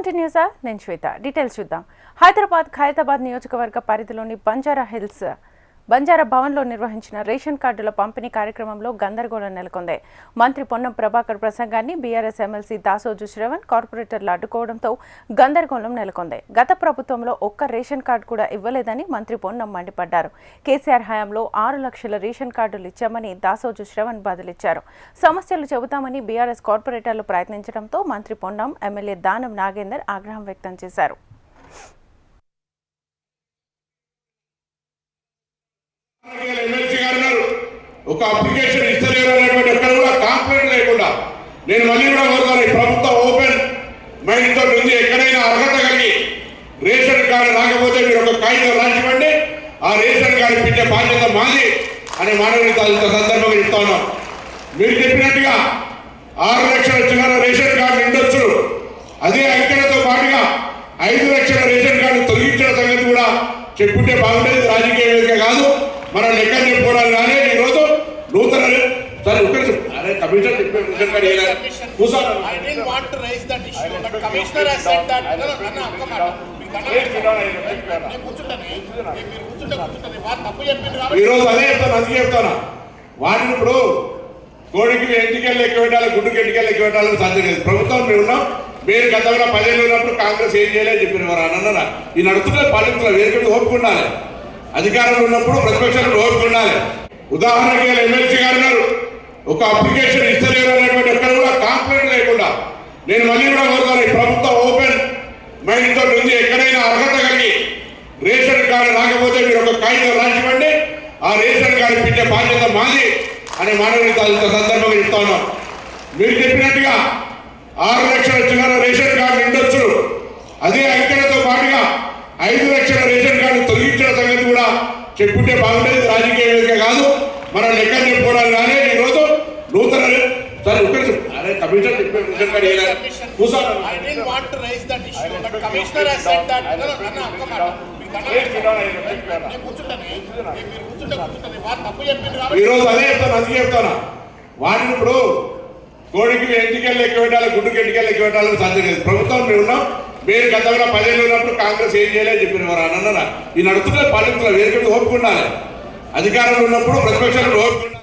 Welcome to news. నేను శ్వేత. Details చూద్దాం. ఖైరతాబాద్ నియోజకవర్గ పరిధిలోని బంజారా భవన్లో నిర్వహించిన రేషన్ కార్డుల పంపిణీ కార్యక్రమంలో గందరగోళం నెలకొంది. మంత్రి పొన్నం ప్రభాకర్ ప్రసంగాన్ని బీఆర్ఎస్ ఎమ్మెల్సీ దాసోజు శ్రవణ్ కార్పొరేటర్లు అడ్డుకోవడంతో గందరగోళం నెలకొంది. గత ప్రభుత్వంలో ఒక్క రేషన్ కార్డు కూడా ఇవ్వలేదని మంత్రి పొన్నం మండిపడ్డారు. కేసీఆర్ హయాంలో 6 లక్షల రేషన్ కార్డులు ఇచ్చామని దాసోజు శ్రవణ్ బదులిచ్చారు. సమస్యలు చెబుతామని బీఆర్ఎస్ కార్పొరేటర్లు ప్రయత్నించడంతో మంత్రి పొన్నం ఎమ్మెల్యే దానం నాగేందర్ ఆగ్రహం వ్యక్తం చేశారు. ఒక అప్లికేషన్ ఇస్తలేరు అనేటువంటి ఎక్కడ కూడా కాంప్లైంట్ లేకుండా నేను మళ్ళీ కూడా కోరుతాను. ఈ ప్రభుత్వం ఓపెన్ మైండ్ తో ఉంది. ఎక్కడైనా అర్హత కలిగి రేషన్ కార్డు రాకపోతే మీరు ఒక కాగితం రాసివ్వండి, ఆ రేషన్ కార్డు ఇచ్చే బాధ్యత మాది అనే మానవుని సందర్భంగా చెప్తా ఉన్నాం. మీరు చెప్పినట్టుగా 6 లక్షల చిల్లర రేషన్ కార్డు ఉండొచ్చు. అదే అంకెలతో పాటుగా 5 లక్షల రేషన్ కార్డు తొలగించిన సంగతి కూడా చెప్పుంటే బాగుండేది. రాజకీయ వేదిక కాదు, మనం లెక్క చెప్పుకోవడానికి కానీ ఈరోజు నూతన కమిషన్ ఈరోజు అదే చెప్తాను, అందుకే చెప్తాను. వాటిని ఇప్పుడు కోడికి ఎంటికెళ్ళి లెక్క పెట్టాలి, గుడ్డుకి ఎంటికెళ్ళి లెక్క పెట్టాలని సాధ్యం లేదు. ప్రభుత్వం మేము ఉన్నాం. మీరు గతంలో 10 ఏళ్ళు ఉన్నప్పుడు కాంగ్రెస్ ఏం చేయలేదు చెప్పిన వారు అన్నారా? ఈ నడుస్తున్న పాలితులు వేరుకటి ఓపుకుండాలి. అధికారంలో ఉన్నప్పుడు ప్రతిపక్షాలు ఓపుకుండాలి. ఉదాహరణకి ఎమ్మెల్సీ గారు ఉన్నారు. ఒక అప్లికేషన్ ఇస్తలేరు అనేటువంటి ఎక్కడ కూడా కాంప్లైంట్ లేకుండా నేను మళ్ళీ కూడా కోరుతాను. ఈ ప్రభుత్వం ఓపెన్ మైండ్ తో ఉంది. ఎక్కడైనా అర్హత కలిగి రేషన్ కార్డు రాకపోతే మీరు ఒక కాగితం రాసివ్వండి, ఆ రేషన్ కార్డు ఇచ్చే బాధ్యత మాది అనే మానవుని సందర్భంగా చెప్తా ఉన్నాం. మీరు చెప్పినట్టుగా 6 లక్షల చిల్లర రేషన్ కార్డు ఉండొచ్చు. అదే అంకెలతో పాటుగా 5 లక్షల రేషన్ కార్డు తొలగించిన సంగతి కూడా చెప్పుంటే బాగుండేది. రాజకీయ వేదిక కాదు, మనం లెక్క చెప్పుకోవడానికి కానీ ఈరోజు నూతన కమిషన్ ఈరోజు అదే చెప్తాను, అందుకే చెప్తాను. వాటిని ఇప్పుడు కోడికి ఎంటికెళ్ళి లెక్క పెట్టాలి, గుడ్డుకి ఎంటికెళ్ళి లెక్క పెట్టాలని సాధ్యం లేదు. ప్రభుత్వం మేము ఉన్నాం. మీరు గతంలో 10 ఏళ్ళు ఉన్నప్పుడు కాంగ్రెస్ ఏం చేయలేదు చెప్పిన వారు అన్నారా? ఈ నడుస్తున్న పాలితులు వేరుకటి ఓపుకుండాలి. అధికారంలో ఉన్నప్పుడు ప్రతిపక్షాలు ఓపుకుండాలి.